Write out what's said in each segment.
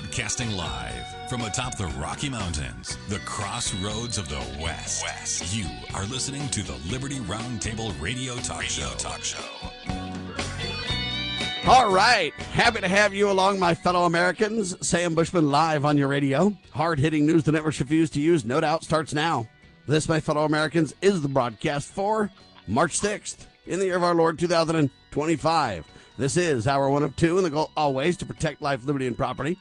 Broadcasting live from atop the Rocky Mountains, the crossroads of the West. You are listening to the Liberty Roundtable Radio Talk Show. All right. Happy to have you along, my fellow Americans. Sam Bushman live on your radio. Hard-hitting news the networks refuse to use, no doubt, starts now. This, my fellow Americans, is the broadcast for March 6th in the year of our Lord 2025. This is hour one of two, and the goal always to protect life, liberty, and property,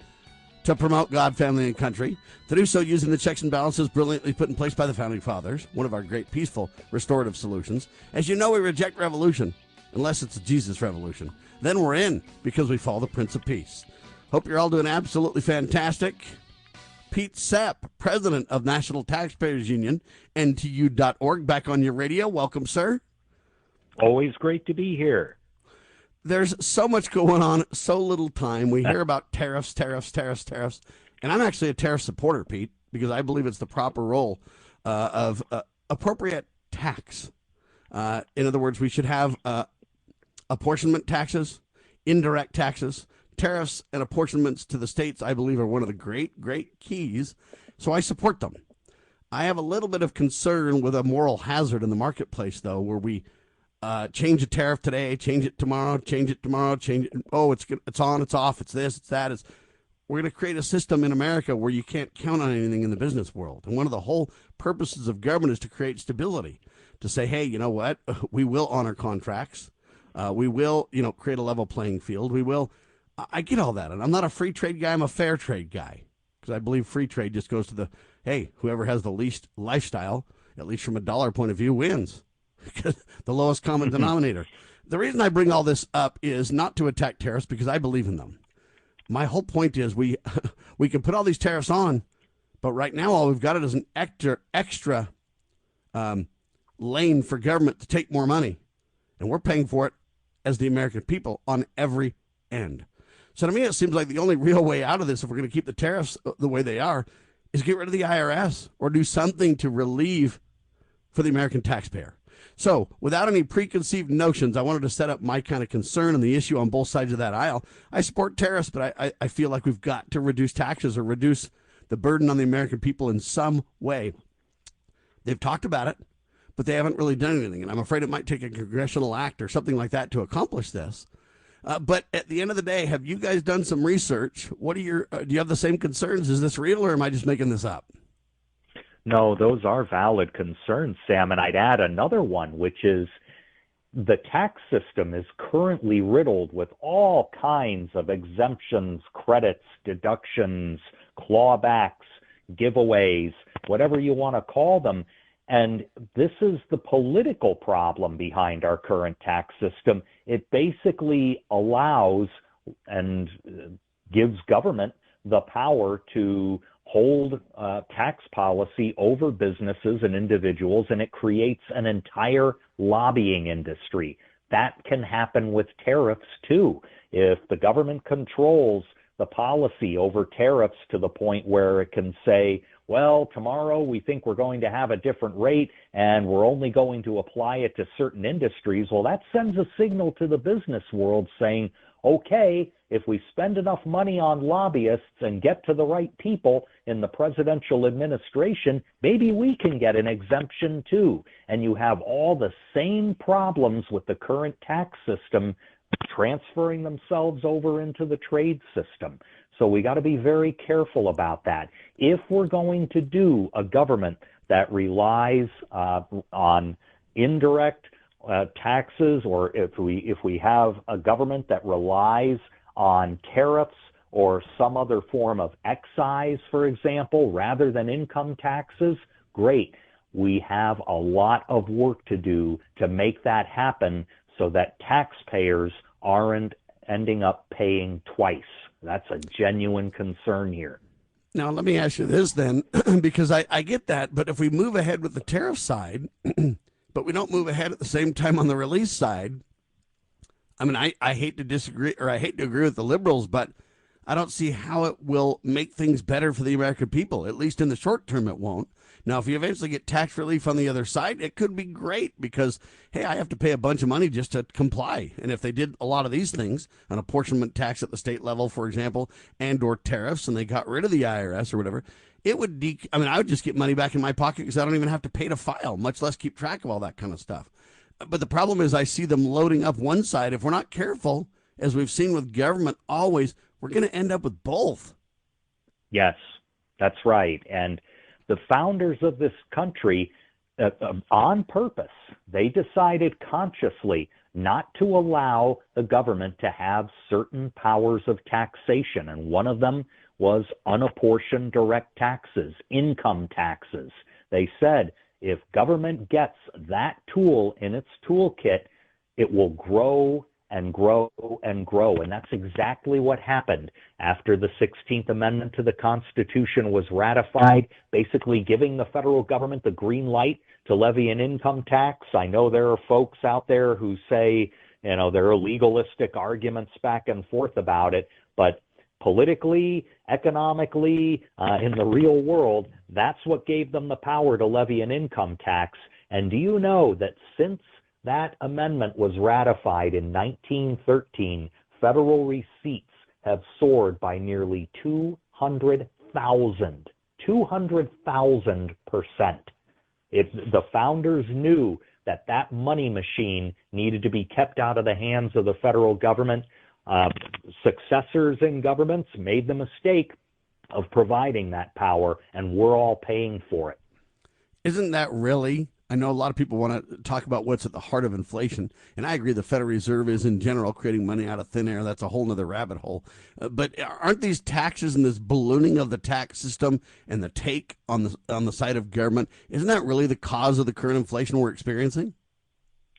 to promote God, family, and country, to do so using the checks and balances brilliantly put in place by the Founding Fathers, one of our great peaceful restorative solutions. As you know, we reject revolution, unless it's a Jesus revolution. Then we're in, because we follow the Prince of Peace. Hope you're all doing absolutely fantastic. Pete Sepp, president of National Taxpayers Union, NTU.org, back on your radio. Welcome, sir. Always great to be here. There's so much going on, so little time. We hear about tariffs, and I'm actually a tariff supporter, Pete, because I believe it's the proper role of appropriate tax. In other words, we should have apportionment taxes, indirect taxes, tariffs, and apportionments to the states, I believe, are one of the great keys, so I support them. I have a little bit of concern with a moral hazard in the marketplace, though, where we change a tariff today, change it tomorrow, change it. Oh, it's on, it's off, it's this, it's that. We're going to create a system in America where you can't count on anything in the business world. And one of the whole purposes of government is to create stability, to say, hey, you know what? We will honor contracts. We will, create a level playing field. We will. I get all that. And I'm not a free trade guy. I'm a fair trade guy, because I believe free trade just goes to whoever has the least lifestyle, at least from a dollar point of view, wins. The lowest common denominator. The reason I bring all this up is not to attack tariffs, because I believe in them. My whole point is we can put all these tariffs on, but right now all we've got is an extra lane for government to take more money, and we're paying for it as the American people on every end. So to me, it seems like the only real way out of this, if we're going to keep the tariffs the way they are, is get rid of the IRS or do something to relieve for the American taxpayer. So, without any preconceived notions, I wanted to set up my kind of concern and the issue on both sides of that aisle. I support tariffs, but I feel like we've got to reduce taxes or reduce the burden on the American people in some way. They've talked about it, but they haven't really done anything, and I'm afraid it might take a congressional act or something like that to accomplish this. But at the end of the day, have you guys done some research? What are do you have the same concerns? Is this real, or am I just making this up? No, those are valid concerns, Sam, and I'd add another one, which is the tax system is currently riddled with all kinds of exemptions, credits, deductions, clawbacks, giveaways, whatever you want to call them. And this is the political problem behind our current tax system. It basically allows and gives government the power to hold tax policy over businesses and individuals, and it creates an entire lobbying industry. That can happen with tariffs too. If the government controls the policy over tariffs to the point where it can say, well, tomorrow we think we're going to have a different rate and we're only going to apply it to certain industries, well, that sends a signal to the business world saying, okay, if we spend enough money on lobbyists and get to the right people in the presidential administration, maybe we can get an exemption too. And you have all the same problems with the current tax system transferring themselves over into the trade system. So we got to be very careful about that. If we're going to do a government that relies on indirect taxes, or if we have a government that relies on tariffs or some other form of excise, for example, rather than income taxes, great. We have a lot of work to do to make that happen so that taxpayers aren't ending up paying twice. That's a genuine concern here. Now, let me ask you this then, because I get that, but if we move ahead with the tariff side, but we don't move ahead at the same time on the release side, I mean, I hate to disagree, or I hate to agree with the liberals, but I don't see how it will make things better for the American people. At least in the short term, it won't. Now, if you eventually get tax relief on the other side, it could be great because, hey, I have to pay a bunch of money just to comply. And if they did a lot of these things, an apportionment tax at the state level, for example, and or tariffs, and they got rid of the IRS or whatever, it would, I would just get money back in my pocket because I don't even have to pay to file, much less keep track of all that kind of stuff. But the problem is I see them loading up one side. If we're not careful, as we've seen with government always, we're going to end up with both. Yes, that's right. And the founders of this country, on purpose, they decided consciously not to allow the government to have certain powers of taxation. And one of them was unapportioned direct taxes, income taxes. They said if government gets that tool in its toolkit, it will grow and grow and grow. And that's exactly what happened after the 16th Amendment to the Constitution was ratified, basically giving the federal government the green light to levy an income tax. I know there are folks out there who say, there are legalistic arguments back and forth about it, but politically, economically, in the real world, that's what gave them the power to levy an income tax. And do you know that since that amendment was ratified in 1913, federal receipts have soared by nearly 200,000%. The founders knew that that money machine needed to be kept out of the hands of the federal government. Successors in governments made the mistake of providing that power, and we're all paying for it. Isn't that really? I know a lot of people want to talk about what's at the heart of inflation, and I agree the Federal Reserve is in general creating money out of thin air. That's a whole nother rabbit hole. But aren't these taxes and this ballooning of the tax system and the take on the side of government, isn't that really the cause of the current inflation we're experiencing?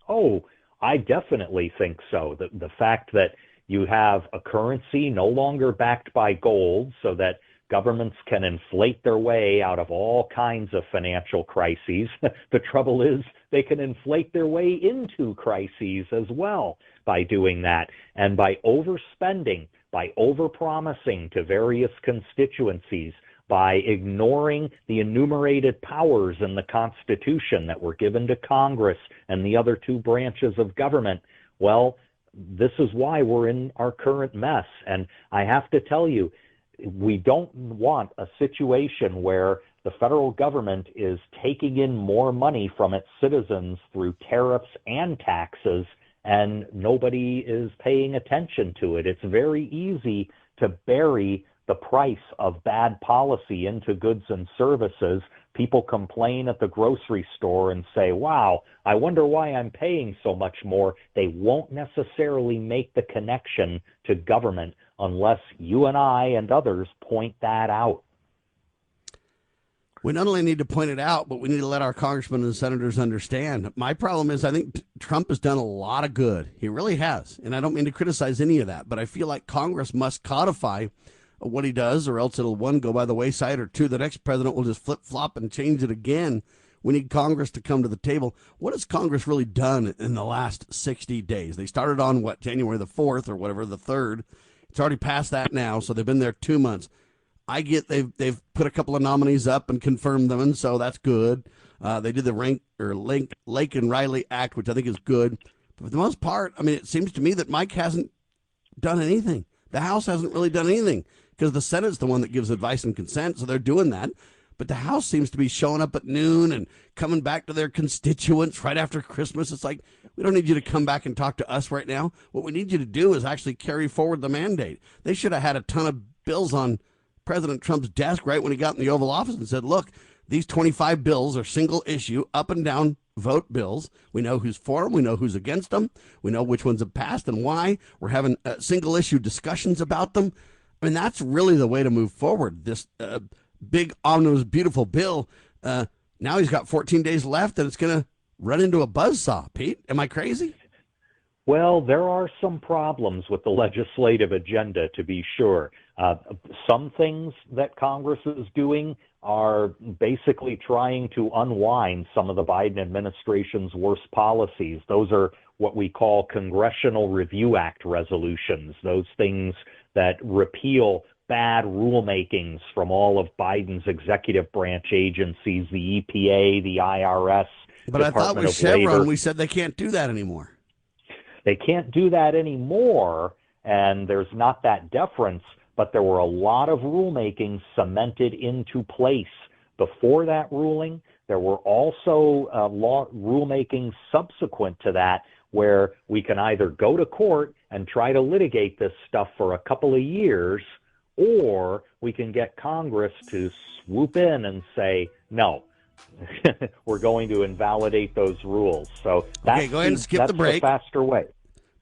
Oh, I definitely think so. The fact that you have a currency no longer backed by gold so that governments can inflate their way out of all kinds of financial crises. The trouble is they can inflate their way into crises as well by doing that. And by overspending, by overpromising to various constituencies, by ignoring the enumerated powers in the Constitution that were given to Congress and the other two branches of government, well, this is why we're in our current mess. And I have to tell you, we don't want a situation where the federal government is taking in more money from its citizens through tariffs and taxes, and nobody is paying attention to it. It's very easy to bury the price of bad policy into goods and services. People complain at the grocery store and say, wow, I wonder why I'm paying so much more. They won't necessarily make the connection to government unless you and I and others point that out. We not only need to point it out, but we need to let our congressmen and senators understand. My problem is I think Trump has done a lot of good. He really has. And I don't mean to criticize any of that, but I feel like Congress must codify what he does, or else it'll, one, go by the wayside, or two, the next president will just flip-flop and change it again. We need Congress to come to the table. What has Congress really done in the last 60 days? They started on, January the 4th or whatever, the 3rd. It's already past that now, so they've been there 2 months. I get they've put a couple of nominees up and confirmed them, and so that's good. They did the Lake and Riley Act, which I think is good. But for the most part, it seems to me that Mike hasn't done anything. The House hasn't really done anything because the Senate's the one that gives advice and consent, so they're doing that. But the House seems to be showing up at noon and coming back to their constituents right after Christmas. It's like, we don't need you to come back and talk to us right now. What we need you to do is actually carry forward the mandate. They should have had a ton of bills on President Trump's desk right when he got in the Oval Office and said, look, these 25 bills are single issue, up and down vote bills. We know who's for them. We know who's against them. We know which ones have passed and why. We're having single issue discussions about them. That's really the way to move forward. This big, omnibus, beautiful bill. Now he's got 14 days left, and it's going to run into a buzzsaw. Pete, am I crazy? Well, there are some problems with the legislative agenda, to be sure. Some things that Congress is doing are basically trying to unwind some of the Biden administration's worst policies. Those are what we call Congressional Review Act resolutions. Those things that repeal bad rulemakings from all of Biden's executive branch agencies, the EPA, the IRS, But I thought Department with of Chevron, Labor. we said they can't do that anymore. They can't do that anymore, and there's not that deference, but there were a lot of rulemakings cemented into place before that ruling. There were also rulemakings subsequent to that where we can either go to court and try to litigate this stuff for a couple of years, or we can get Congress to swoop in and say, no, we're going to invalidate those rules. So that's, Okay, go ahead and skip the break. faster way.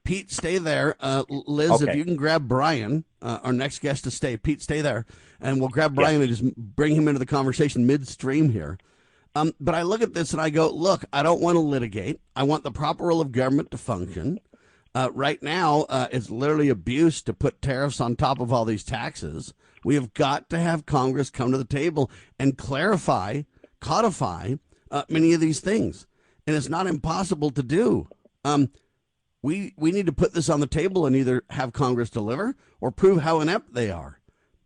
Pete, stay there. Liz, Okay. if you can grab Bryan, our next guest to stay. Pete, stay there. And we'll grab Bryan and just bring him into the conversation midstream here. But I look at this and I go, look, I don't want to litigate. I want the proper role of government to function. Right now, it's literally abuse to put tariffs on top of all these taxes. We have got to have Congress come to the table and clarify, codify many of these things. And it's not impossible to do. We need to put this on the table and either have Congress deliver or prove how inept they are.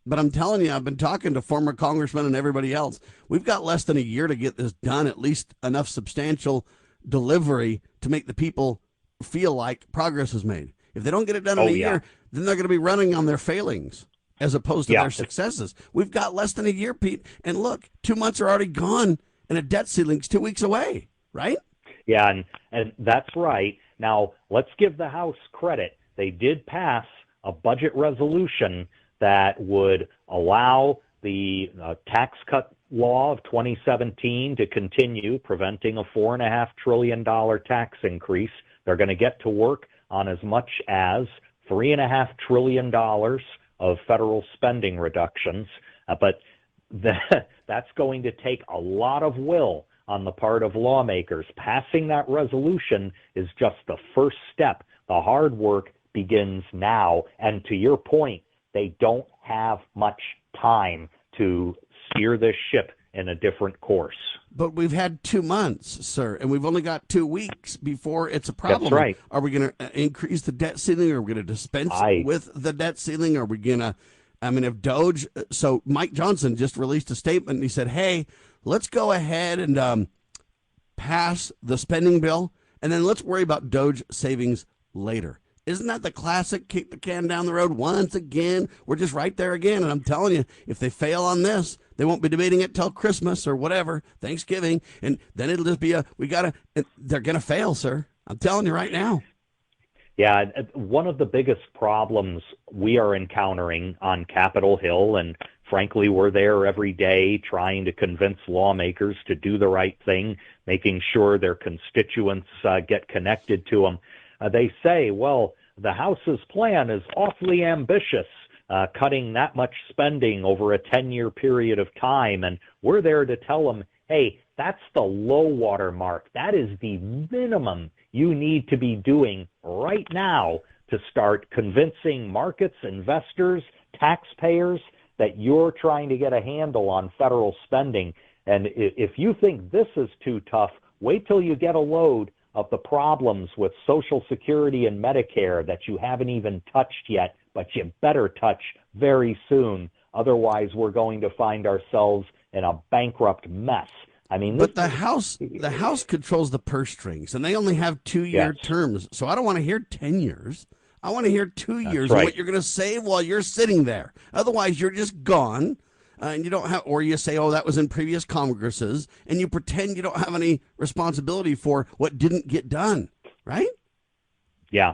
But I'm telling you, I've been talking to former congressmen and everybody else. We've got less than a year to get this done, at least enough substantial delivery to make the people feel like progress is made. If they don't get it done in a year, then they're going to be running on their failings as opposed to their successes. We've got less than a year, Pete. And look, 2 months are already gone and a debt ceiling's 2 weeks away, right? Yeah, and that's right. Now, let's give the House credit. They did pass a budget resolution that would allow the tax cut law of 2017 to continue, preventing a $4.5 trillion tax increase. They're going to get to work on as much as $3.5 trillion of federal spending reductions, but that's going to take a lot of will on the part of lawmakers. Passing that resolution is just the first step. The hard work begins now, and to your point, they don't have much time to steer this ship in a different course. But we've had 2 months, sir, and we've only got 2 weeks before it's a problem. That's right. Are we going to increase the debt ceiling? Are we going to dispense with the debt ceiling? Are we going to, if Doge, so Mike Johnson just released a statement and he said, hey, let's go ahead and pass the spending bill, and then let's worry about Doge savings later. Isn't that the classic kick the can down the road once again? We're just right there again. And I'm telling you, if they fail on this, they won't be debating it till Christmas or whatever, Thanksgiving. And then it'll just be they're going to fail, sir. I'm telling you right now. Yeah, one of the biggest problems we are encountering on Capitol Hill, and frankly, we're there every day trying to convince lawmakers to do the right thing, making sure their constituents get connected to them. They say, well, the House's plan is awfully ambitious, cutting that much spending over a 10-year period of time. And we're there to tell them, hey, that's the low water mark. That is the minimum you need to be doing right now to start convincing markets, investors, taxpayers that you're trying to get a handle on federal spending. And if you think this is too tough, wait till you get a load of the problems with Social Security and Medicare that you haven't even touched yet, but you better touch very soon. Otherwise, we're going to find ourselves in a bankrupt mess. But the House controls the purse strings, and they only have 2-year terms. So I don't want to hear 10 years. I want to hear 2 years of what you're going to save while you're sitting there. Otherwise, you're just gone. And you don't have, or you say, oh, that was in previous Congresses, and you pretend you don't have any responsibility for what didn't get done, right? Yeah.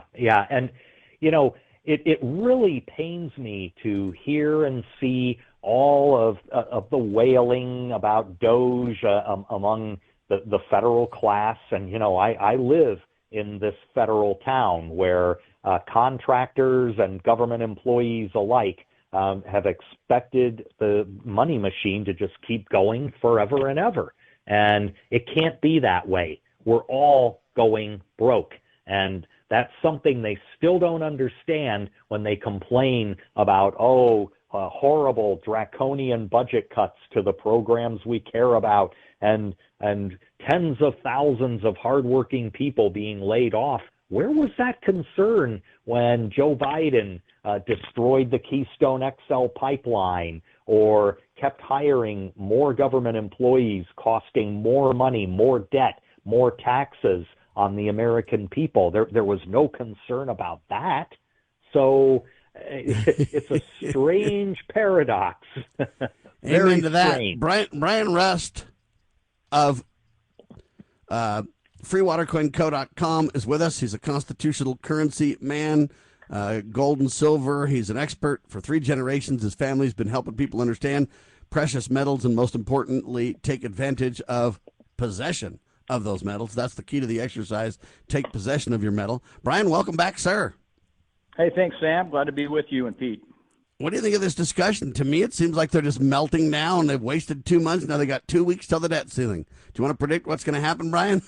And, it really pains me to hear and see all of the wailing about Doge among the federal class. And, I live in this federal town where contractors and government employees alike have expected the money machine to just keep going forever and ever. And it can't be that way. We're all going broke. And that's something they still don't understand when they complain about, horrible draconian budget cuts to the programs we care about and tens of thousands of hardworking people being laid off Where was that concern when Joe Biden destroyed the Keystone XL pipeline or kept hiring more government employees, costing more money, more debt, more taxes on the American people? There was no concern about that. So it's a strange paradox. Very Amen to that. strange. Bryan Rust of freewatercoinco.com is with us. He's a constitutional currency man, gold and silver. He's an expert for 3 generations. His family's been helping people understand precious metals and, most importantly, take advantage of possession of those metals. That's the key to the exercise. Take possession of your metal. Bryan, welcome back, sir. Hey, thanks, Sam. Glad to be with you and Pete. What do you think of this discussion? To me, it seems like they're just melting now, and they've wasted 2 months. Now they got 2 weeks till the debt ceiling. Do you want to predict what's going to happen, Bryan?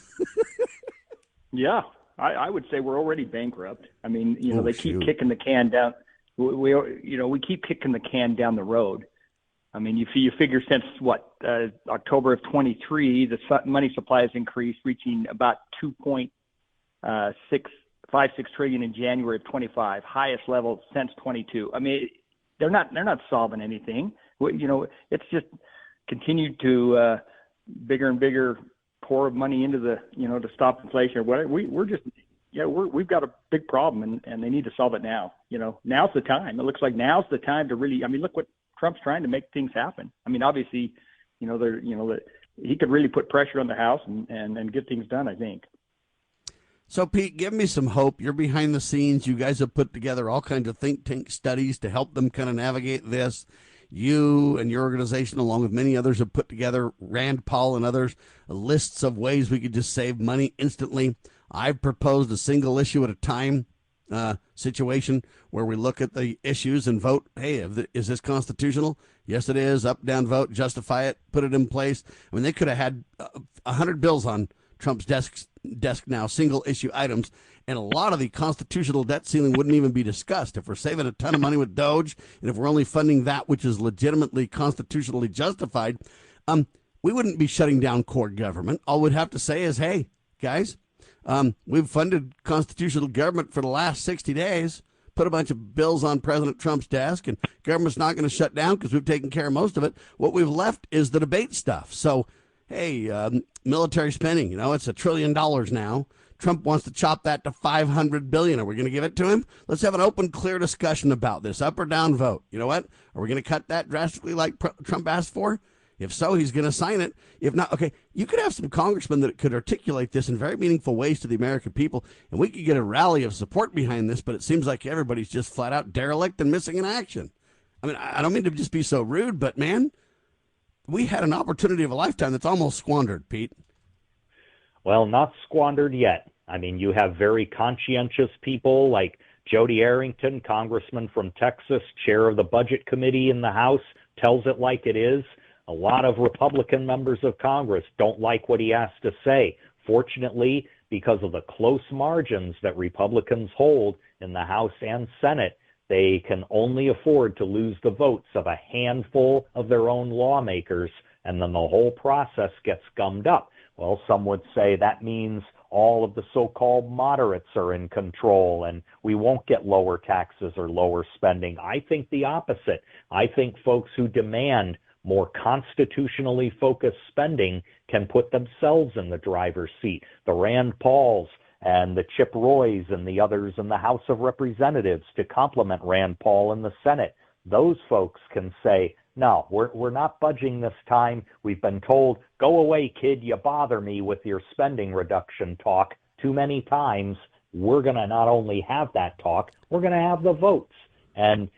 Yeah, I would say we're already bankrupt. I mean, they keep shoot. kicking the can down. We keep kicking the can down the road. I mean, you figure since October of 23, the money supply has increased, reaching about 2.656 trillion in January of 25, highest level since 22. I mean, they're not solving anything. It's just continued to bigger and bigger pour money into the to stop inflation or whatever. We've got a big problem and they need to solve it now. Now's the time. It looks like now's the time to really. I mean, look what Trump's trying to make things happen. I mean, obviously, he could really put pressure on the House and get things done, I think. So, Pete, give me some hope. You're behind the scenes. You guys have put together all kinds of think tank studies to help them kind of navigate this. You and your organization, along with many others, have put together, Rand Paul and others, lists of ways we could just save money instantly. I've proposed a single issue at a time situation where we look at the issues and vote, hey, is this constitutional? Yes, it is. Up, down, vote, justify it, put it in place. I mean, they could have had 100 bills on Trump's desk now, single issue items, and a lot of the constitutional debt ceiling wouldn't even be discussed. If we're saving a ton of money with Doge, and if we're only funding that which is legitimately constitutionally justified, we wouldn't be shutting down core government. All we'd have to say is, hey, guys, we've funded constitutional government for the last 60 days, put a bunch of bills on President Trump's desk, and government's not going to shut down because we've taken care of most of it. What we've left is the debate stuff. So, hey, military spending, it's $1 trillion now. Trump wants to chop that to $500 billion. Are we going to give it to him? Let's have an open, clear discussion about this. Up or down vote. You know what? Are we going to cut that drastically like Trump asked for? If so, he's going to sign it. If not, okay, you could have some congressmen that could articulate this in very meaningful ways to the American people, and we could get a rally of support behind this, but it seems like everybody's just flat out derelict and missing in action. I mean, I don't mean to just be so rude, but man, we had an opportunity of a lifetime that's almost squandered, Pete. Well, not squandered yet. I mean, you have very conscientious people like Jody Arrington, congressman from Texas, chair of the Budget Committee in the House, tells it like it is. A lot of Republican members of Congress don't like what he has to say. Fortunately, because of the close margins that Republicans hold in the House and Senate, they can only afford to lose the votes of a handful of their own lawmakers, and then the whole process gets gummed up. Well, some would say that means all of the so-called moderates are in control and we won't get lower taxes or lower spending. I think the opposite. I think folks who demand more constitutionally focused spending can put themselves in the driver's seat. The Rand Pauls and the Chip Roys and the others in the House of Representatives to complement Rand Paul in the Senate. Those folks can say, no, we're not budging this time. We've been told, go away, kid, you bother me with your spending reduction talk too many times. We're going to not only have that talk, we're going to have the votes. And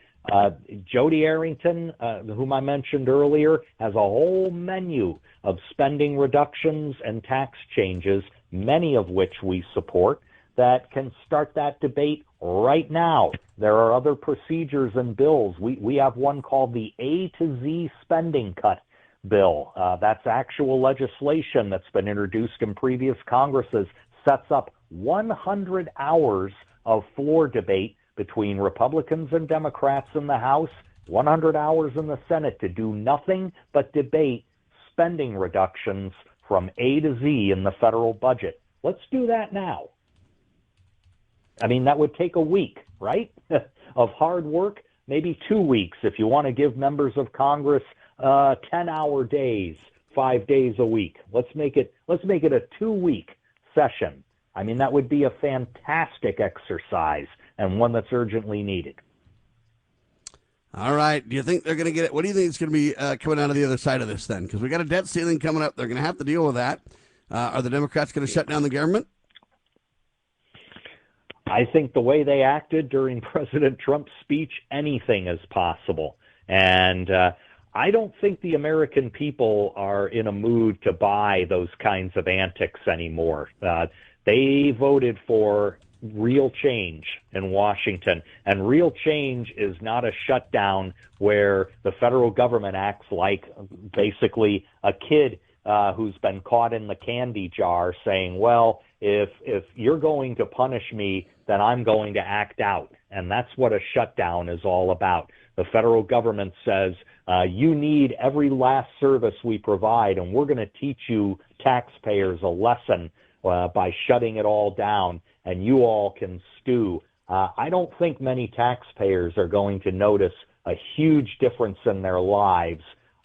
Jody Arrington, whom I mentioned earlier, has a whole menu of spending reductions and tax changes, many of which we support, that can start that debate right now. There are other procedures and bills. We have one called the A to Z spending cut bill. That's actual legislation that's been introduced in previous Congresses, sets up 100 hours of floor debate between Republicans and Democrats in the House, 100 hours in the Senate to do nothing but debate spending reductions from A to Z in the federal budget. Let's do that now. I mean, that would take a week, right, of hard work, maybe 2 weeks if you want to give members of Congress 10-hour days, 5 days a week. Let's make it a 2-week session. I mean, that would be a fantastic exercise and one that's urgently needed. All right. Do you think they're going to get it? What do you think is going to be coming out of the other side of this then? Because we got a debt ceiling coming up. They're going to have to deal with that. Are the Democrats going to shut down the government? I think the way they acted during President Trump's speech, anything is possible. And I don't think the American people are in a mood to buy those kinds of antics anymore. They voted for real change in Washington, and real change is not a shutdown where the federal government acts like basically a kid who's been caught in the candy jar saying, well, if you're going to punish me, then I'm going to act out. And that's what a shutdown is all about. The federal government says, you need every last service we provide, and we're going to teach you taxpayers a lesson by shutting it all down, and you all can stew. I don't think many taxpayers are going to notice a huge difference in their lives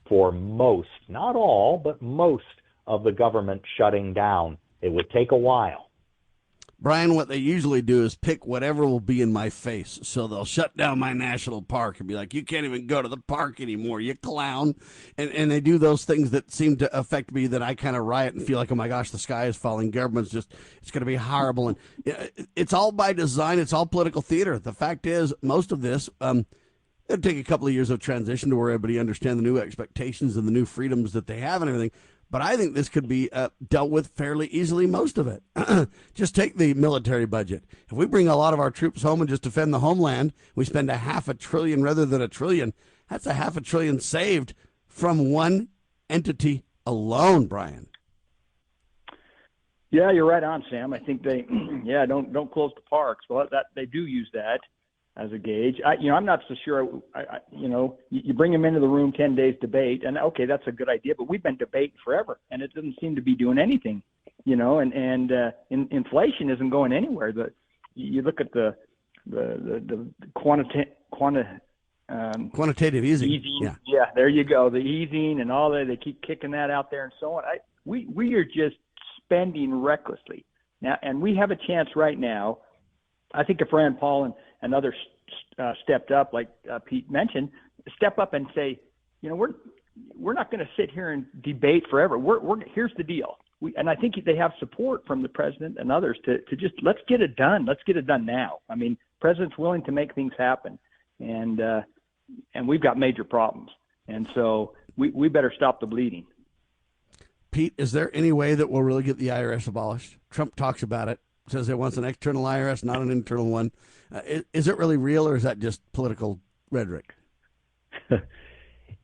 for most, not all, but most of the government shutting down. It would take a while. Brian, what they usually do is pick whatever will be in my face. So they'll shut down my national park and be like, you can't even go to the park anymore, you clown. And they do those things that seem to affect me, that I kind of riot and feel like, oh my gosh, the sky is falling. Government's just, it's going to be horrible. And it's all by design. It's all political theater. The fact is, most of this, it'll take a couple of years of transition to where everybody understand the new expectations and the new freedoms that they have and everything. But I think this could be dealt with fairly easily, most of it. Just take the military budget. If we bring a lot of our troops home and just defend the homeland, we spend $500 billion rather than $1 trillion. That's $500 billion saved from one entity alone, Brian. Yeah, you're right on, Sam. I think they, don't close the parks. Well, that they do use that as a gauge. I'm not so sure. You bring them into the room, 10 days debate, and okay, that's a good idea. But we've been debating forever, and it doesn't seem to be doing anything. Inflation isn't going anywhere. You look at the quantitative easing. Yeah, there you go. The easing and all that. They keep kicking that out there and so on. We are just spending recklessly now, and we have a chance right now. I think if Rand Paul and others stepped up, like Pete mentioned, step up and say, we're not going to sit here and debate forever. Here's the deal. And I think they have support from the president and others to just, let's get it done. Let's get it done now. I mean, president's willing to make things happen, and we've got major problems. And so we better stop the bleeding. Pete, is there any way that we'll really get the IRS abolished? Trump talks about it. Says it wants an external IRS, not an internal one. Is it really real, or is that just political rhetoric?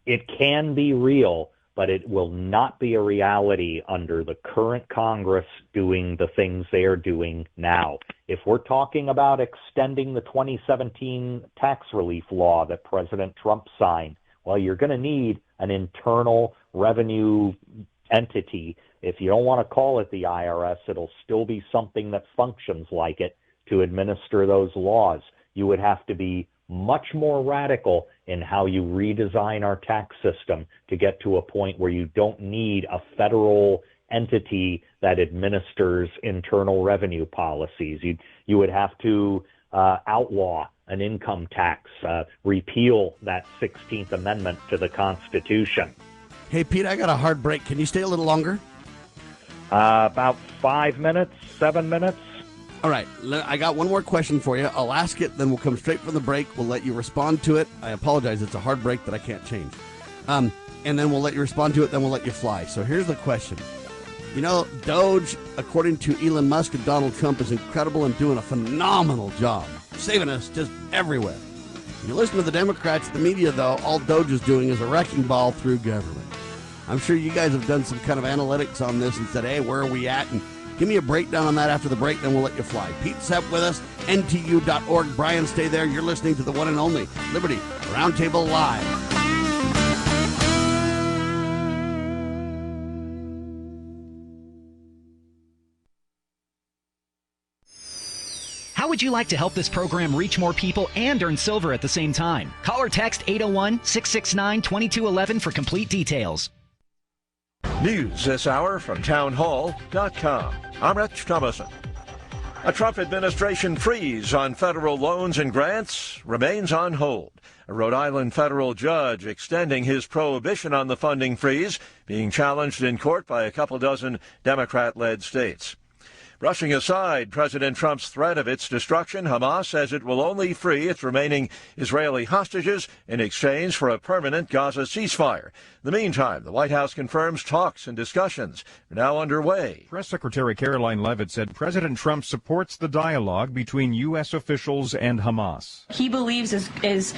It can be real, but it will not be a reality under the current Congress doing the things they are doing now. If we're talking about extending the 2017 tax relief law that President Trump signed, well, you're going to need an internal revenue entity. If you don't want to call it the IRS, it'll still be something that functions like it to administer those laws. You would have to be much more radical in how you redesign our tax system to get to a point where you don't need a federal entity that administers internal revenue policies. You would have to outlaw an income tax, repeal that 16th Amendment to the Constitution. Hey, Pete, I got a hard break. Can you stay a little longer? About 5 minutes, 7 minutes. All right. I got one more question for you. I'll ask it, then we'll come straight from the break. We'll let you respond to it. I apologize. It's a hard break that I can't change. And then we'll let you respond to it, then we'll let you fly. So here's the question. Doge, according to Elon Musk and Donald Trump, is incredible and doing a phenomenal job, saving us just everywhere. If you listen to the Democrats, the media, though, all Doge is doing is a wrecking ball through government. I'm sure you guys have done some kind of analytics on this and said, hey, where are we at? And give me a breakdown on that after the break, then we'll let you fly. Pete Sepp with us, NTU.org. Brian, stay there. You're listening to the one and only Liberty Roundtable Live. How would you like to help this program reach more people and earn silver at the same time? Call or text 801-669-2211 for complete details. News this hour from townhall.com. I'm Rich Thomason. A Trump administration freeze on federal loans and grants remains on hold. A Rhode Island federal judge extending his prohibition on the funding freeze, being challenged in court by a couple dozen Democrat-led states. Brushing aside President Trump's threat of its destruction, Hamas says it will only free its remaining Israeli hostages in exchange for a permanent Gaza ceasefire. In the meantime, the White House confirms talks and discussions are now underway. Press Secretary Caroline Leavitt said President Trump supports the dialogue between U.S. officials and Hamas. He believes is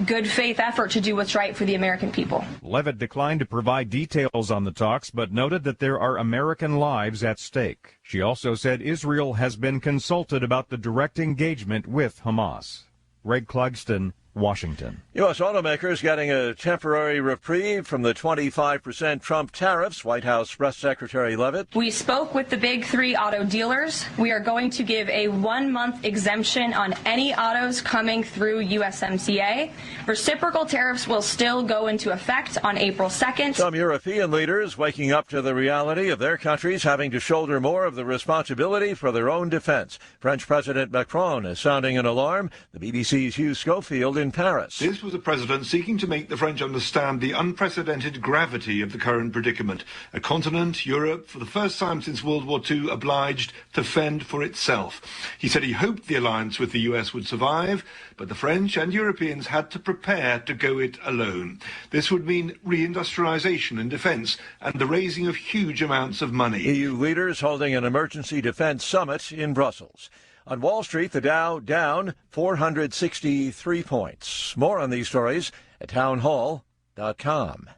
good faith effort to do what's right for the American people. Leavitt declined to provide details on the talks, but noted that there are American lives at stake. She also said Israel has been consulted about the direct engagement with Hamas. Greg Clugston, Washington. U.S. automakers getting a temporary reprieve from the 25% Trump tariffs, White House Press Secretary Leavitt. We spoke with the big three auto dealers. We are going to give a 1-month exemption on any autos coming through USMCA. Reciprocal tariffs will still go into effect on April 2nd. Some European leaders waking up to the reality of their countries having to shoulder more of the responsibility for their own defense. French President Macron is sounding an alarm. The BBC's Hugh Schofield in Paris. This was a president seeking to make the French understand the unprecedented gravity of the current predicament. A continent, Europe, for the first time since World War II, obliged to fend for itself. He said he hoped the alliance with the US would survive, but the French and Europeans had to prepare to go it alone. This would mean reindustrialization and defense and the raising of huge amounts of money. EU leaders holding an emergency defense summit in Brussels. On Wall Street, the Dow down 463 points. More on these stories at townhall.com.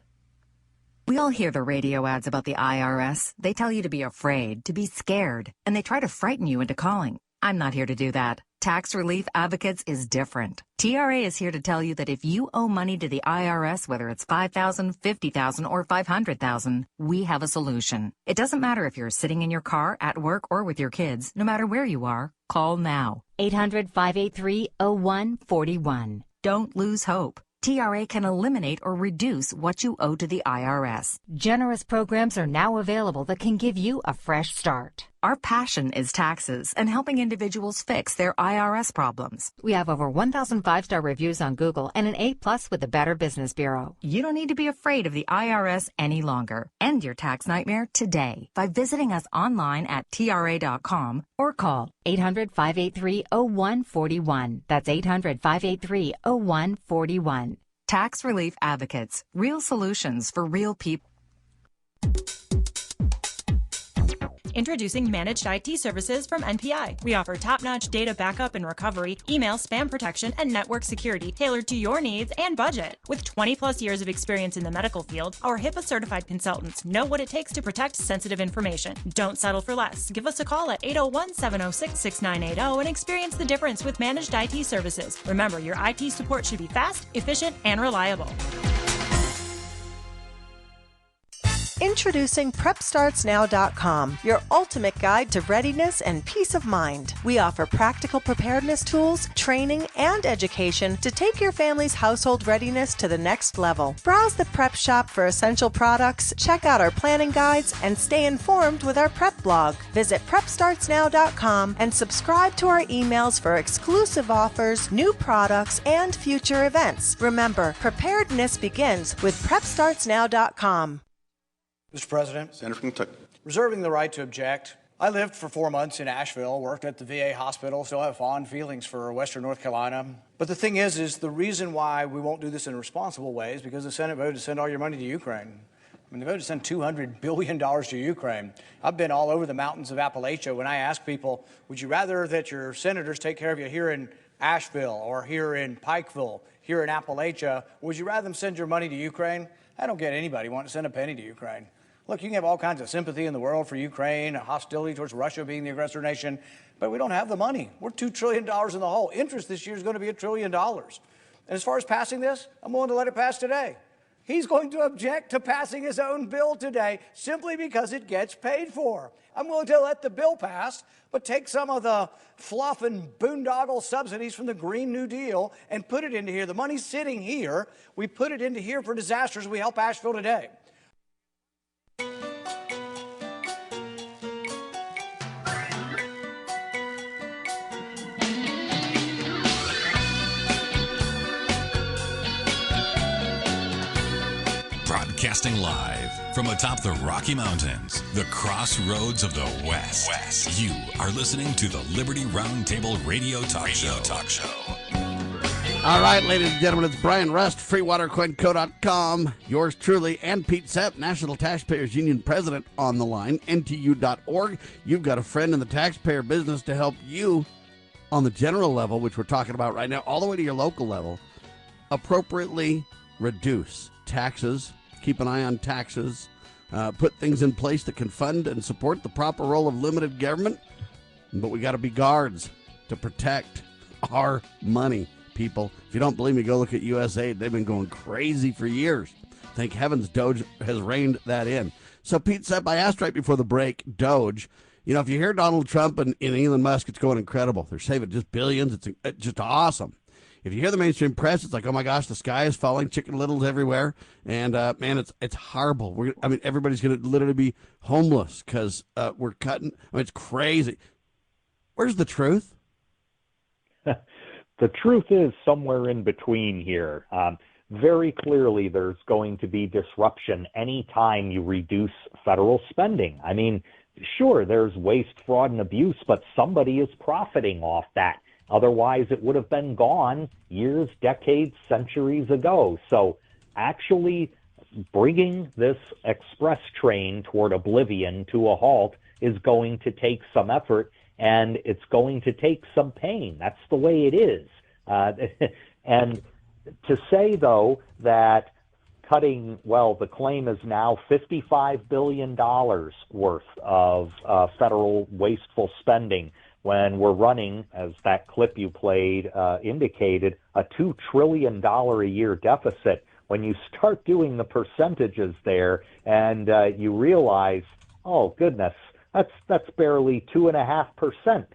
We all hear the radio ads about the IRS. They tell you to be afraid, to be scared, and they try to frighten you into calling. I'm not here to do that. Tax Relief Advocates is different. TRA is here to tell you that if you owe money to the IRS, whether it's $5,000, $50,000, or $500,000, we have a solution. It doesn't matter if you're sitting in your car, at work, or with your kids. No matter where you are, call now. 800-583-0141. Don't lose hope. TRA can eliminate or reduce what you owe to the IRS. Generous programs are now available that can give you a fresh start. Our passion is taxes and helping individuals fix their IRS problems. We have over 1,000 5-star reviews on Google and an A+ with the Better Business Bureau. You don't need to be afraid of the IRS any longer. End your tax nightmare today by visiting us online at TRA.com or call 800-583-0141. That's 800-583-0141. Tax Relief Advocates. Real solutions for real people. Introducing Managed IT Services from NPI. We offer top-notch data backup and recovery, email spam protection, and network security tailored to your needs and budget. With 20-plus years of experience in the medical field, our HIPAA-certified consultants know what it takes to protect sensitive information. Don't settle for less. Give us a call at 801-706-6980 and experience the difference with Managed IT Services. Remember, your IT support should be fast, efficient, and reliable. Introducing PrepStartsNow.com, your ultimate guide to readiness and peace of mind. We offer practical preparedness tools, training, and education to take your family's household readiness to the next level. Browse the prep shop for essential products, check out our planning guides, and stay informed with our prep blog. Visit PrepStartsNow.com and subscribe to our emails for exclusive offers, new products, and future events. Remember, preparedness begins with PrepStartsNow.com. Mr. President, Senator from Kentucky. Reserving the right to object. I lived for 4 months in Asheville, worked at the VA hospital, still have fond feelings for Western North Carolina. But the thing is the reason why we won't do this in a responsible way is because the Senate voted to send all your money to Ukraine. I mean, they voted to send $200 billion to Ukraine. I've been all over the mountains of Appalachia when I ask people, would you rather that your senators take care of you here in Asheville or here in Pikeville, here in Appalachia? Would you rather them send your money to Ukraine? I don't get anybody wanting to send a penny to Ukraine. Look, you can have all kinds of sympathy in the world for Ukraine, hostility towards Russia being the aggressor nation, but we don't have the money. We're $2 trillion in the hole. Interest this year is going to be $1 trillion. And as far as passing this, I'm willing to let it pass today. He's going to object to passing his own bill today simply because it gets paid for. I'm willing to let the bill pass, but take some of the fluff and boondoggle subsidies from the Green New Deal and put it into here. The money's sitting here. We put it into here for disasters. We help Asheville today. Broadcasting live from atop the Rocky Mountains, the crossroads of the West. You are listening to the Liberty Roundtable Radio Talk Show. All right, ladies and gentlemen, it's Bryan Rust, freewatercoinco.com, yours truly, and Pete Sepp, National Taxpayers Union President, on the line, ntu.org. You've got a friend in the taxpayer business to help you on the general level, which we're talking about right now, all the way to your local level, appropriately reduce taxes, keep an eye on taxes, put things in place that can fund and support the proper role of limited government. But we got to be guards to protect our money, people. If you don't believe me, go look at USAID. They've been going crazy for years. Thank heavens Doge has reined that in. So Pete Sepp, I asked right before the break, Doge, you know, if you hear Donald Trump and Elon Musk, it's going incredible. They're saving just billions. It's just awesome. If you hear the mainstream press, it's like, oh my gosh, the sky is falling, Chicken Littles everywhere, and man, it's horrible. Everybody's going to literally be homeless because we're cutting. It's crazy. Where's the truth? The truth is somewhere in between here. Very clearly, there's going to be disruption anytime you reduce federal spending. I mean, sure, there's waste, fraud, and abuse, but somebody is profiting off that. Otherwise, it would have been gone years, decades, centuries ago. So actually bringing this express train toward oblivion to a halt is going to take some effort, and it's going to take some pain. That's the way it is. And to say, though, that cutting, well, the claim is now $55 billion worth of federal wasteful spending, when we're running, as that clip you played indicated, a $2 trillion a year deficit. When you start doing the percentages there and you realize, oh, goodness, that's barely 2.5%.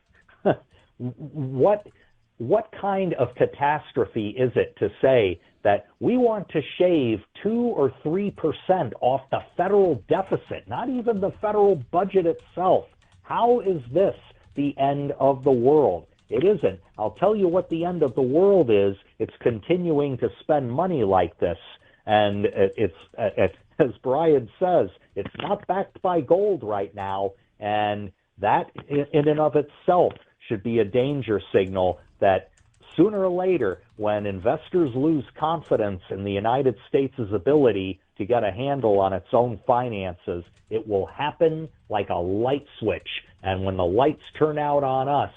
What kind of catastrophe is it to say that we want to shave 2 or 3% off the federal deficit, not even the federal budget itself? How is this the end of the world? It isn't. I'll tell you what the end of the world is. It's continuing to spend money like this. And it's as Bryan says, it's not backed by gold right now. And that in and of itself should be a danger signal that sooner or later, when investors lose confidence in the United States' ability to get a handle on its own finances, it will happen like a light switch. And when the lights turn out on us,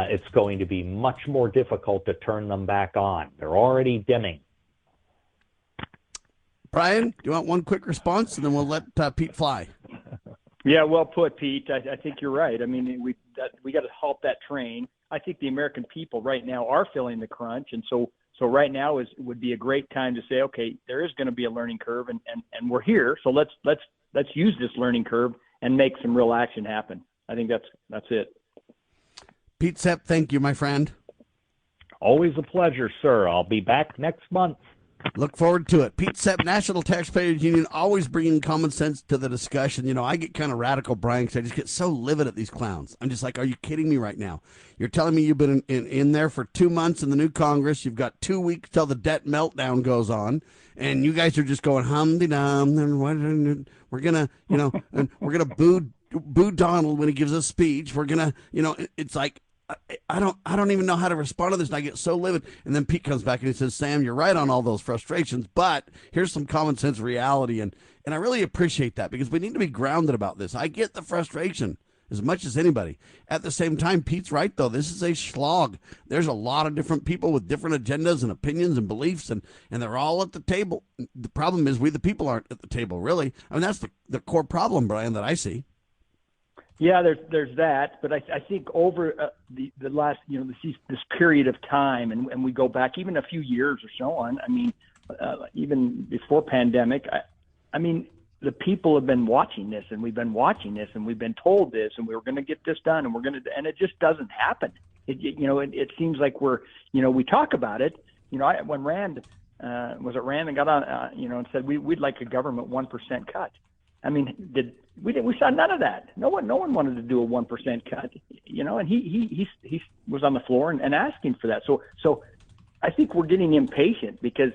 it's going to be much more difficult to turn them back on. They're already dimming. Bryan, do you want one quick response, and then we'll let Pete fly? Yeah, well put, Pete. I think you're right. I mean, we got to halt that train. I think the American people right now are feeling the crunch, and so right now would be a great time to say, okay, there is going to be a learning curve, and we're here. So let's use this learning curve and make some real action happen. I think that's it. Pete Sepp, thank you, my friend. Always a pleasure, sir. I'll be back next month. Look forward to it. Pete Sepp, National Taxpayers Union, always bringing common sense to the discussion. You know, I get kind of radical, Bryan, because I just get so livid at these clowns. I'm just like, are you kidding me right now? You're telling me you've been in there for 2 months in the new Congress. You've got 2 weeks till the debt meltdown goes on, and you guys are just going hum-de-dum, and we're going to, you know, and we're going to boo Donald when he gives a speech. We're going to, you know, it's like, I don't even know how to respond to this, and I get so livid. And then Pete comes back and he says, Sam, you're right on all those frustrations, but here's some common sense reality. And I really appreciate that, because we need to be grounded about this. I get the frustration as much as anybody. At the same time, Pete's right, though. This is a slog. There's a lot of different people with different agendas and opinions and beliefs, and they're all at the table. The problem is we, the people, aren't at the table, really. I mean, that's the core problem, Bryan, that I see. Yeah, there's that, but I think over the last, you know, this period of time, and we go back even a few years or so on. I mean, even before pandemic. I mean, the people have been watching this, and we've been watching this, and we've been told this, and we were going to get this done, and it just doesn't happen. It seems like we talk about it. When Rand, was it Rand that got on, and said we'd like a government 1% cut. I mean, we saw none of that. No one wanted to do a 1% cut, and he was on the floor and asking for that. So I think we're getting impatient because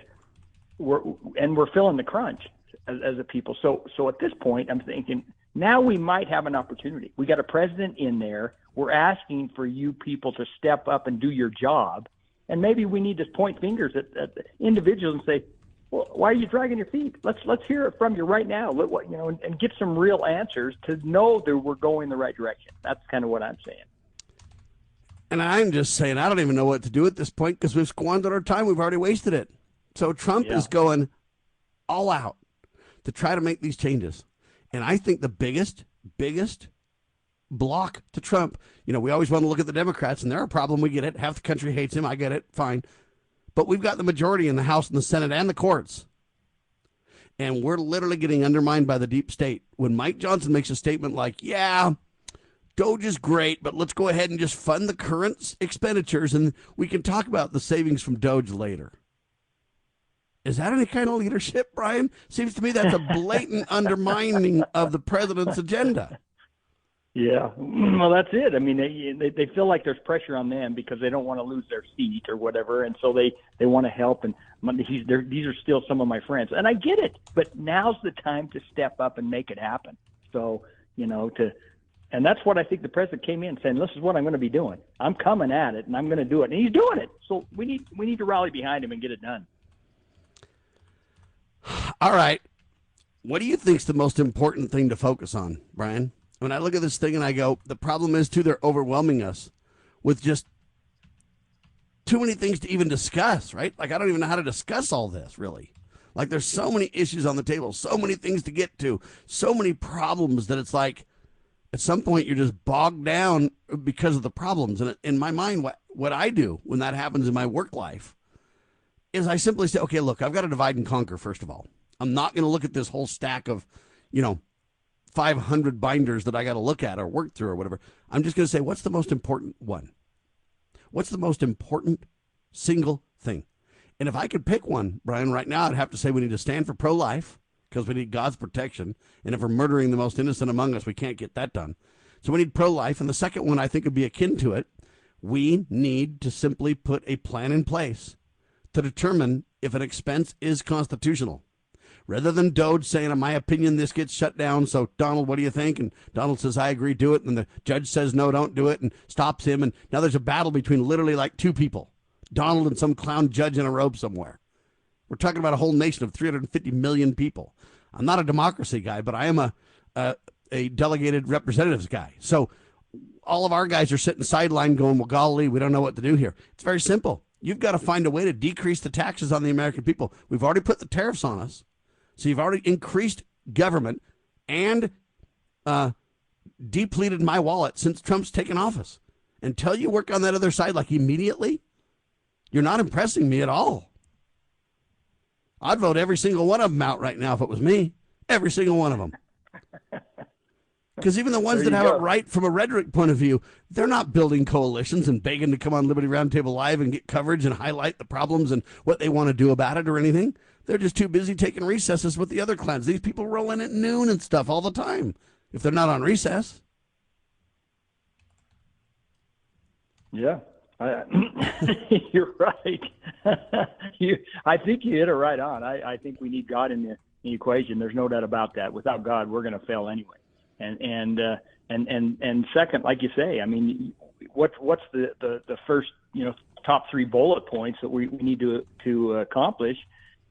we're feeling the crunch as a people. So at this point, I'm thinking now we might have an opportunity. We got a president in there. We're asking for you people to step up and do your job. And maybe we need to point fingers at individuals and say, well, why are you dragging your feet? Let's hear it from you right now. And get some real answers to know that we're going the right direction. That's kind of what I'm saying. And I'm just saying, I don't even know what to do at this point because we've squandered our time. We've already wasted it. So Trump is going all out to try to make these changes. And I think the biggest block to Trump, we always want to look at the Democrats, and they're a problem. We get it. Half the country hates him. I get it. Fine. But we've got the majority in the House and the Senate and the courts. And we're literally getting undermined by the deep state. When Mike Johnson makes a statement like, yeah, Doge is great, but let's go ahead and just fund the current expenditures, and we can talk about the savings from Doge later. Is that any kind of leadership, Brian? Seems to me that's a blatant undermining of the president's agenda. Yeah, well, that's it. I mean, they feel like there's pressure on them because they don't want to lose their seat or whatever, and so they want to help. And these are still some of my friends, and I get it. But now's the time to step up and make it happen. So and that's what I think the president came in saying. This is what I'm going to be doing. I'm coming at it, and I'm going to do it, and he's doing it. So we need to rally behind him and get it done. All right. What do you think's the most important thing to focus on, Brian? When I look at this thing and I go, the problem is, too, they're overwhelming us with just too many things to even discuss, right? Like, I don't even know how to discuss all this, really. Like, there's so many issues on the table, so many things to get to, so many problems that it's like at some point you're just bogged down because of the problems. And in my mind, what I do when that happens in my work life is I simply say, okay, look, I've got to divide and conquer, first of all. I'm not going to look at this whole stack of, 500 binders that I got to look at or work through or whatever. I'm just going to say, what's the most important one? What's the most important single thing? And if I could pick one, Brian, right now, I'd have to say we need to stand for pro-life because we need God's protection. And if we're murdering the most innocent among us, we can't get that done. So we need pro-life. And the second one I think would be akin to it. We need to simply put a plan in place to determine if an expense is constitutional. Rather than Doge saying, in my opinion, this gets shut down, so Donald, what do you think? And Donald says, I agree, do it. And the judge says, no, don't do it, and stops him. And now there's a battle between literally like two people, Donald and some clown judge in a robe somewhere. We're talking about a whole nation of 350 million people. I'm not a democracy guy, but I am a delegated representatives guy. So all of our guys are sitting sideline going, well, golly, we don't know what to do here. It's very simple. You've got to find a way to decrease the taxes on the American people. We've already put the tariffs on us. So you've already increased government and depleted my wallet since Trump's taken office. Until you work on that other side, like immediately, you're not impressing me at all. I'd vote every single one of them out right now if it was me. Every single one of them. Because even the ones that have it right from a rhetoric point of view, they're not building coalitions and begging to come on Liberty Roundtable Live and get coverage and highlight the problems and what they want to do about it or anything. They're just too busy taking recesses with the other clans. These people roll in at noon and stuff all the time if they're not on recess. Yeah, you're right. I think you hit it right on. I think we need God in the equation. There's no doubt about that. Without God, we're going to fail anyway. And second, like you say, I mean, what's the first top three bullet points that we need to accomplish?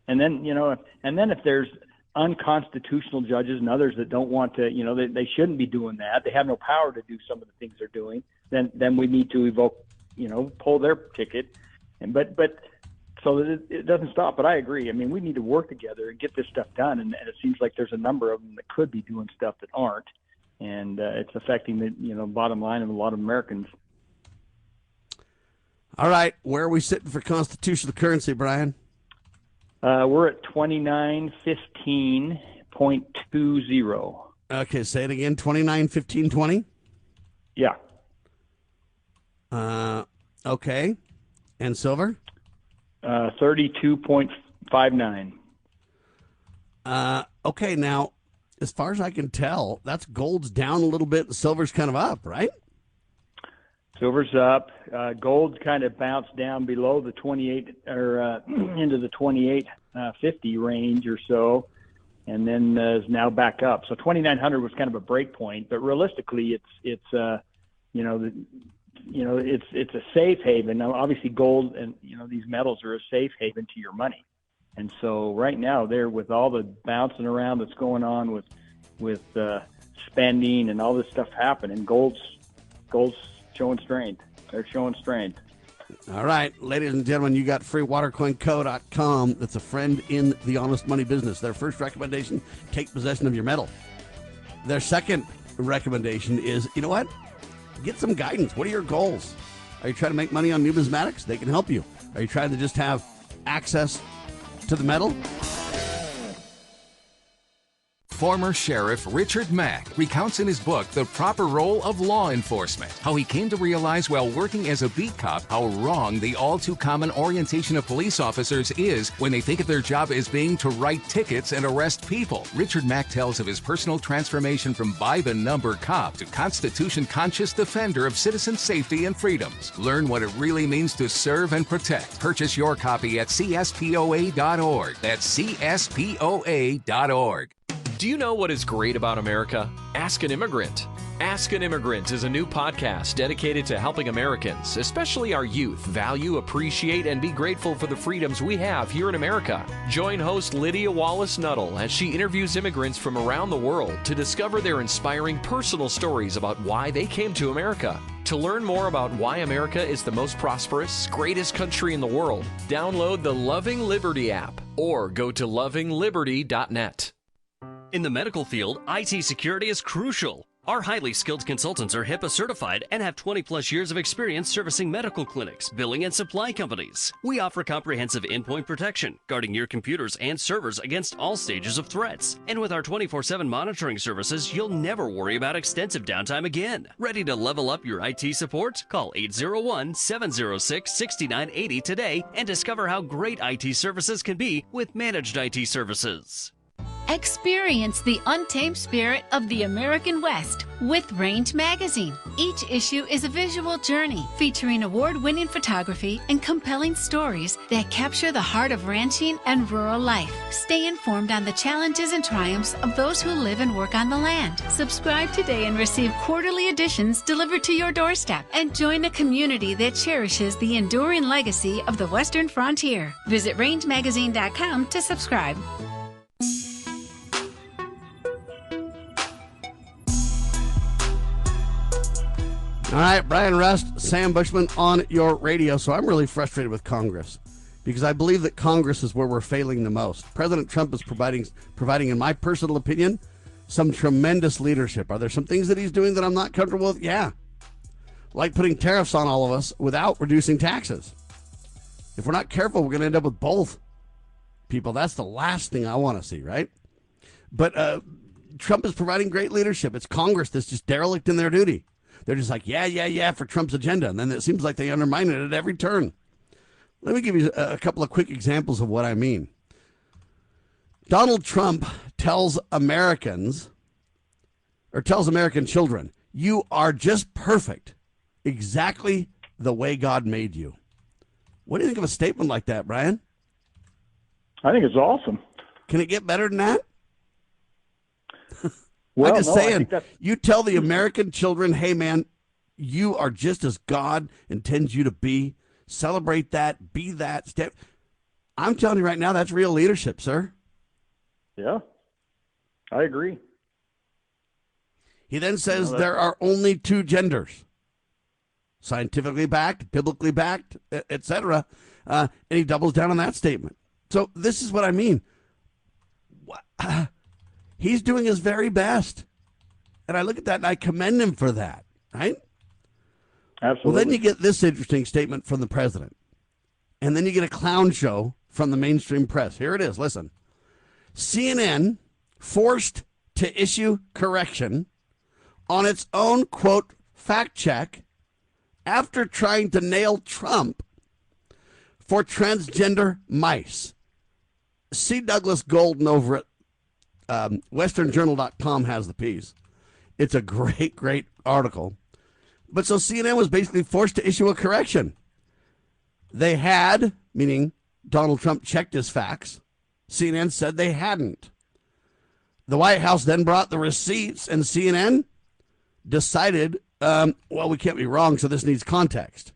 And then, if there's unconstitutional judges and others that don't want to, they shouldn't be doing that. They have no power to do some of the things they're doing. Then we need to pull their ticket. But so it doesn't stop. But I agree. I mean, we need to work together and get this stuff done. And it seems like there's a number of them that could be doing stuff that aren't. And it's affecting the bottom line of a lot of Americans. All right. Where are we sitting for constitutional currency, Brian? We're at 2915.20. Okay, say it again. 2915.20. Yeah. Okay, and silver. 32.59. Okay, now, as far as I can tell, that's gold's down a little bit and silver's kind of up, right? Silver's up. Gold's kind of bounced down below the 28 or into the 28.50 range or so, and then is now back up. So 2,900 was kind of a break point, but realistically, it's a safe haven. Now, obviously, gold and these metals are a safe haven to your money. And so right now, there with all the bouncing around that's going on with spending and all this stuff happening, gold's showing strength. They're showing strength. All right, ladies and gentlemen, you got freewatercoinco.com. That's a friend in the honest money business. Their first recommendation: take possession of your metal. Their second recommendation is, you know what? Get some guidance. What are your goals? Are you trying to make money on numismatics? They can help you. Are you trying to just have access to the metal? Former Sheriff Richard Mack recounts in his book The Proper Role of Law Enforcement how he came to realize while working as a beat cop how wrong the all-too-common orientation of police officers is when they think of their job as being to write tickets and arrest people. Richard Mack tells of his personal transformation from by-the-number cop to Constitution-conscious defender of citizen safety and freedoms. Learn what it really means to serve and protect. Purchase your copy at cspoa.org. That's cspoa.org. Do you know what is great about America? Ask an Immigrant. Ask an Immigrant is a new podcast dedicated to helping Americans, especially our youth, value, appreciate, and be grateful for the freedoms we have here in America. Join host Lydia Wallace-Nuttall as she interviews immigrants from around the world to discover their inspiring personal stories about why they came to America. To learn more about why America is the most prosperous, greatest country in the world, download the Loving Liberty app or go to lovingliberty.net. In the medical field, IT security is crucial. Our highly skilled consultants are HIPAA certified and have 20-plus years of experience servicing medical clinics, billing, and supply companies. We offer comprehensive endpoint protection, guarding your computers and servers against all stages of threats. And with our 24/7 monitoring services, you'll never worry about extensive downtime again. Ready to level up your IT support? Call 801-706-6980 today and discover how great IT services can be with managed IT services. Experience the untamed spirit of the American West with Range Magazine. Each issue is a visual journey featuring award-winning photography and compelling stories that capture the heart of ranching and rural life. Stay informed on the challenges and triumphs of those who live and work on the land. Subscribe today and receive quarterly editions delivered to your doorstep, and join a community that cherishes the enduring legacy of the Western frontier. Visit rangemagazine.com to subscribe. All right, Bryan Rust, Sam Bushman on your radio. So I'm really frustrated with Congress because I believe that Congress is where we're failing the most. President Trump is providing, in my personal opinion, some tremendous leadership. Are there some things that he's doing that I'm not comfortable with? Yeah. Like putting tariffs on all of us without reducing taxes. If we're not careful, we're going to end up with both. People, that's the last thing I want to see, right? But Trump is providing great leadership. It's Congress that's just derelict in their duty. They're just like, yeah, for Trump's agenda. And then it seems like they undermine it at every turn. Let me give you a couple of quick examples of what I mean. Donald Trump tells American children, you are just perfect, exactly the way God made you. What do you think of a statement like that, Brian? I think it's awesome. Can it get better than that? Well, I'm just saying, you tell the American children, hey, man, you are just as God intends you to be. Celebrate that. Be that. I'm telling you right now, that's real leadership, sir. Yeah, I agree. He then says there are only two genders, scientifically backed, biblically backed, etc. And he doubles down on that statement. So this is what I mean. He's doing his very best. And I look at that and I commend him for that, right? Absolutely. Well, then you get this interesting statement from the president. And then you get a clown show from the mainstream press. Here it is. Listen. CNN forced to issue correction on its own, quote, fact check after trying to nail Trump for transgender mice. C. Douglas Golden over at westernjournal.com has the piece. It's a great, great article. But so CNN was basically forced to issue a correction. They had, meaning Donald Trump checked his facts. CNN said they hadn't. The White House then brought the receipts, and CNN decided, well, we can't be wrong, so this needs context.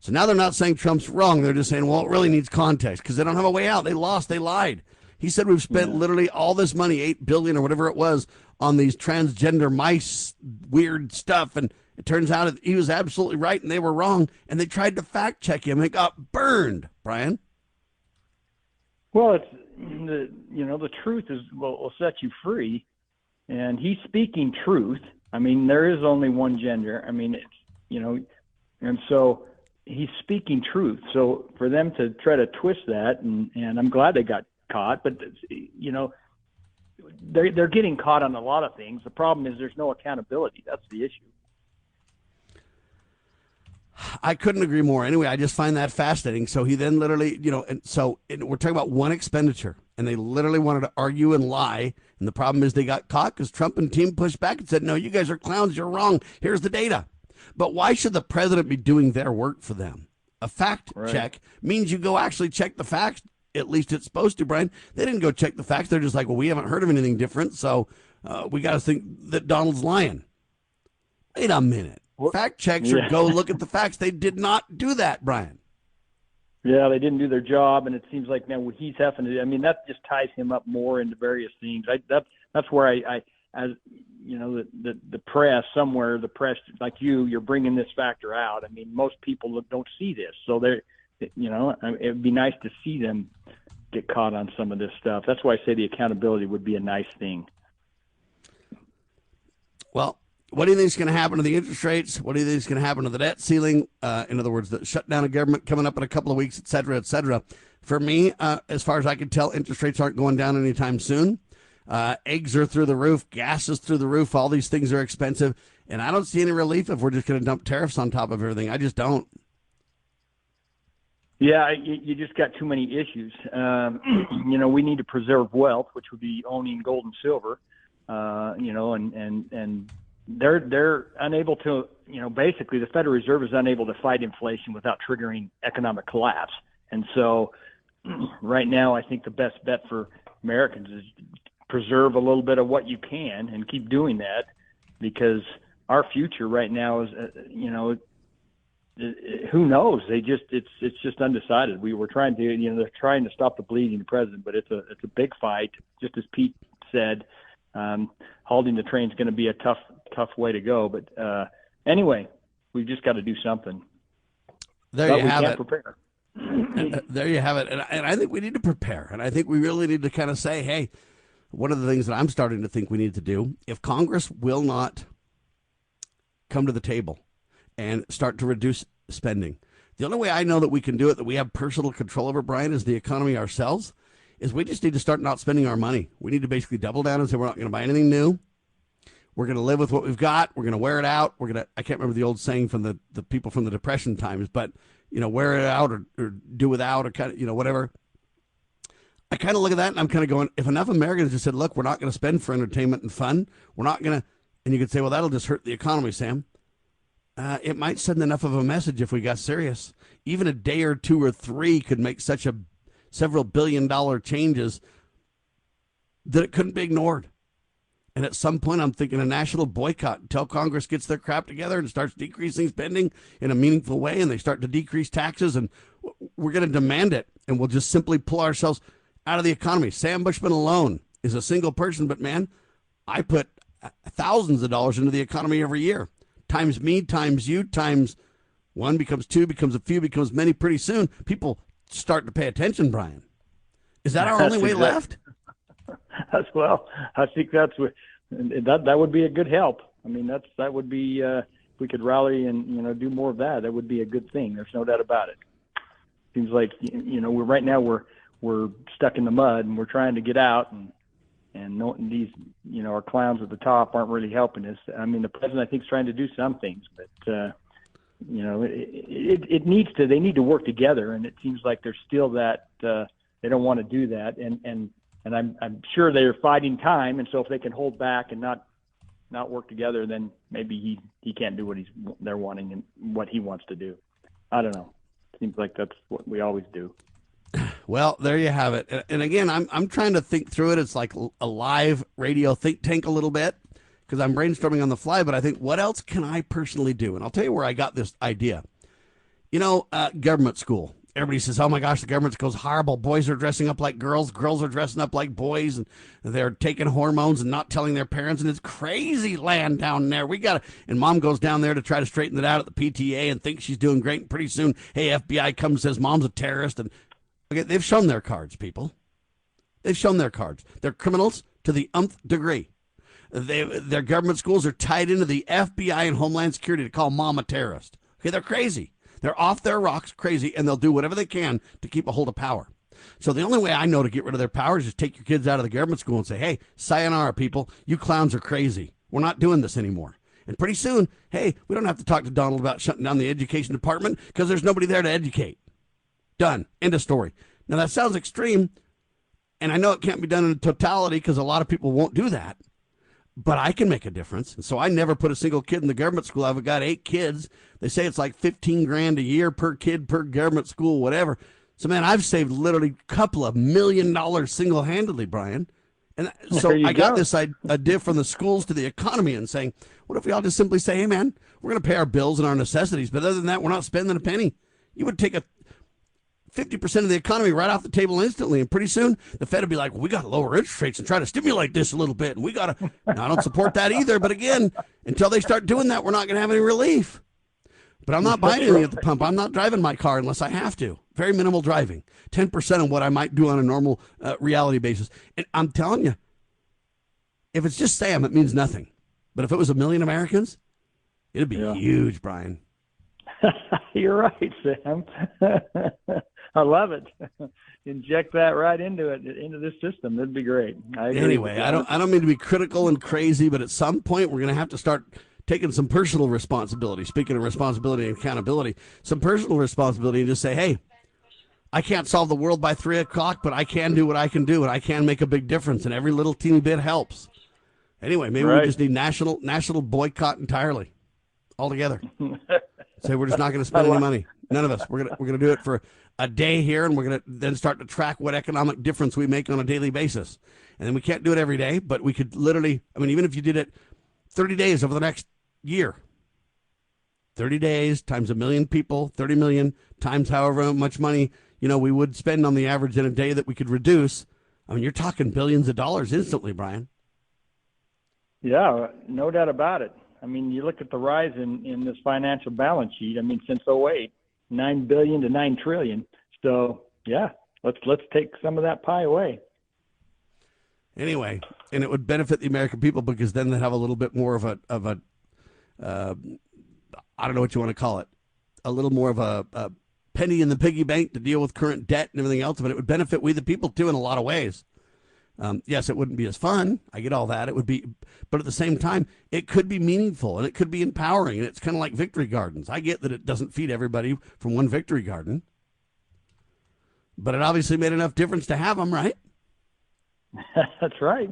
So now they're not saying Trump's wrong. They're just saying, well, it really needs context because they don't have a way out. They lost. They lied. He said we've spent literally all this money, $8 billion or whatever it was, on these transgender mice, weird stuff. And it turns out he was absolutely right and they were wrong. And they tried to fact check him. They got burned, Brian. Well, it's the truth is will set you free. And he's speaking truth. I mean, there is only one gender. I mean, it's, and so he's speaking truth. So for them to try to twist that, and I'm glad they got caught, but they're getting caught on a lot of things. The problem is there's no accountability. That's the issue. I couldn't agree more. Anyway, I just find that fascinating. So he then literally, and we're talking about one expenditure, and they literally wanted to argue and lie. And the problem is they got caught because Trump and team pushed back and said, no, you guys are clowns. You're wrong. Here's the data. But why should the president be doing their work for them? A fact check means you go actually check the facts. At least it's supposed to, Brian. They didn't go check the facts. They're just like, well, we haven't heard of anything different, so we got to think that Donald's lying. Wait a minute. Fact checks or go look at the facts. They did not do that, Brian. Yeah, they didn't do their job, and it seems like now what he's having to do, I mean, that just ties him up more into various things. That's where I as the press somewhere, the press like you're bringing this factor out. I mean, most people don't see this, so they're. It'd be nice to see them get caught on some of this stuff. That's why I say the accountability would be a nice thing. Well, what do you think is going to happen to the interest rates? What do you think is going to happen to the debt ceiling? In other words, the shutdown of government coming up in a couple of weeks, et cetera, et cetera. For me, as far as I can tell, interest rates aren't going down anytime soon. Eggs are through the roof. Gas is through the roof. All these things are expensive. And I don't see any relief if we're just going to dump tariffs on top of everything. I just don't. Yeah, you just got too many issues. We need to preserve wealth, which would be owning gold and silver. And they're unable to. Basically, the Federal Reserve is unable to fight inflation without triggering economic collapse. And so, right now, I think the best bet for Americans is preserve a little bit of what you can and keep doing that, because our future right now is, who knows? It's just undecided. We were trying to, they're trying to stop the bleeding, the president, but it's a big fight. Just as Pete said, holding the train is going to be a tough way to go. But anyway, we've just got to do something. There you have it. Prepare. There you have it. And I think we need to prepare. And I think we really need to kind of say, hey, one of the things that I'm starting to think we need to do, if Congress will not come to the table and start to reduce spending. The only way I know that we can do it, that we have personal control over, Brian, is the economy ourselves, is we just need to start not spending our money. We need to basically double down and say we're not going to buy anything new. We're going to live with what we've got. We're going to wear it out. I can't remember the old saying from the people from the Depression times, but, wear it out or do without or kind of, whatever. I kind of look at that and I'm kind of going, if enough Americans just said, look, we're not going to spend for entertainment and fun. We're not going to, and you could say, well, that'll just hurt the economy, Sam. It might send enough of a message if we got serious. Even a day or two or three could make such a several billion-dollar changes that it couldn't be ignored. And at some point, I'm thinking a national boycott until Congress gets their crap together and starts decreasing spending in a meaningful way, and they start to decrease taxes, and we're going to demand it, and we'll just simply pull ourselves out of the economy. Sam Bushman alone is a single person, but man, I put thousands of dollars into the economy every year. Times me, times you, times one becomes two, becomes a few, becomes many. Pretty soon, people start to pay attention, Brian. Is that our only way left? Well, I think that would be a good help. I mean, that would be if we could rally and do more of that. That would be a good thing. There's no doubt about it. seems like we're stuck in the mud and we're trying to get out, and these our clowns at the top aren't really helping us. I mean, the president, I think, is trying to do some things, but they need to work together, and it seems like there's still that they don't want to do that, and I'm sure they're fighting time, and so if they can hold back and not work together, then maybe he can't do what they're wanting and what he wants to do. I don't know. Seems like that's what we always do. Well, there you have it. And again, I'm trying to think through it. It's like a live radio think tank a little bit, because I'm brainstorming on the fly, but I think, what else can I personally do? And I'll tell you where I got this idea. Government school. Everybody says, oh my gosh, the government school's horrible. Boys are dressing up like girls. Girls are dressing up like boys, and they're taking hormones and not telling their parents. And it's crazy land down there. And mom goes down there to try to straighten it out at the PTA and thinks she's doing great. And pretty soon, hey, FBI comes and says mom's a terrorist. And okay, they've shown their cards, people. They've shown their cards. They're criminals to the nth degree. Their government schools are tied into the FBI and Homeland Security to call mom a terrorist. Okay, they're crazy. They're off their rocks, crazy, and they'll do whatever they can to keep a hold of power. So the only way I know to get rid of their power is just take your kids out of the government school and say, hey, sayonara, people. You clowns are crazy. We're not doing this anymore. And pretty soon, hey, we don't have to talk to Donald about shutting down the education department because there's nobody there to educate. Done. End of story. Now, that sounds extreme, and I know it can't be done in totality because a lot of people won't do that. But I can make a difference. And so I never put a single kid in the government school. I've got 8 kids. They say it's like $15,000 a year per kid, per government school, whatever. So, man, I've saved literally a couple of $1 million single-handedly, Brian. And so I got this idea from the schools to the economy and saying, what if we all just simply say, hey, man, we're going to pay our bills and our necessities, but other than that, we're not spending a penny. You would take 50% of the economy right off the table instantly, and pretty soon the Fed would be like, well, we got to lower interest rates and try to stimulate this a little bit, and we got to. Now, I don't support that either, but again, until they start doing that, we're not going to have any relief. But I'm not buying anything at the pump. I'm not driving my car unless I have to. Very minimal driving, 10% of what I might do on a normal reality basis. And I'm telling you, if it's just Sam, it means nothing. But if it was 1 million Americans, it'd be huge, Brian. You're right, Sam. I love it. Inject that right into this system. That'd be great. Anyway, I don't mean to be critical and crazy, but at some point we're going to have to start taking some personal responsibility. Speaking of responsibility and accountability, some personal responsibility, and just say, hey, I can't solve the world by 3 o'clock, but I can do what I can do, and I can make a big difference, and every little teeny bit helps. Anyway, maybe we just need national boycott entirely, altogether. Say we're just not going to spend any money. None of us. We're gonna do it for a day here, and we're going to then start to track what economic difference we make on a daily basis. And then we can't do it every day, but we could literally, even if you did it 30 days over the next year, 30 days times 1 million people, 30 million times however much money, we would spend on the average in a day that we could reduce. You're talking billions of dollars instantly, Brian. Yeah, no doubt about it. You look at the rise in this financial balance sheet. Since 2008, $9 billion to $9 trillion. So yeah, let's take some of that pie away. Anyway, and it would benefit the American people because then they'd have a little bit more of a I don't know what you want to call it, a little more of a penny in the piggy bank to deal with current debt and everything else. But it would benefit we the people too in a lot of ways. Yes, it wouldn't be as fun. I get all that. It would be, but at the same time, it could be meaningful and it could be empowering. And it's kind of like victory gardens. I get that it doesn't feed everybody from one victory garden, but it obviously made enough difference to have them, right? That's right.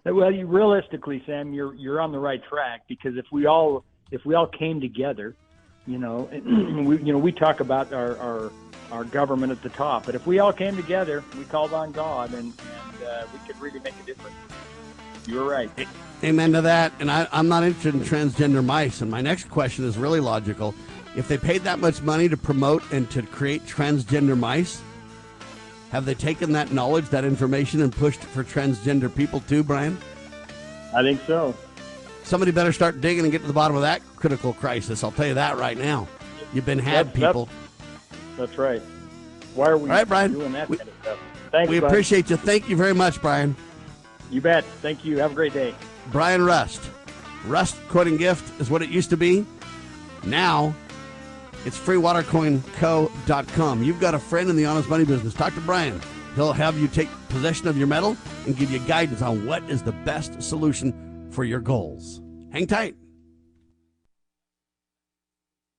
Realistically, Sam, you're on the right track, because if we all came together, we talk about our government at the top, but if we all came together, we called on God, and we could really make a difference. You're right. Amen to that. And I'm not interested in transgender mice. And my next question is really logical. If they paid that much money to promote and to create transgender mice, have they taken that knowledge, that information, and pushed it for transgender people too, Brian? I think so. Somebody better start digging and get to the bottom of that critical crisis. I'll tell you that right now. You've been had, people. That's right. Why are we Brian, doing that kind of stuff? Thanks, we appreciate you. Thank you very much, Brian. You bet. Thank you. Have a great day. Bryan Rust. Rust Quoting Gift is what it used to be. Now, It's freewatercoinco.com. You've got a friend in the honest money business. Talk to Bryan. He'll have you take possession of your metal and give you guidance on what is the best solution for your goals. Hang tight.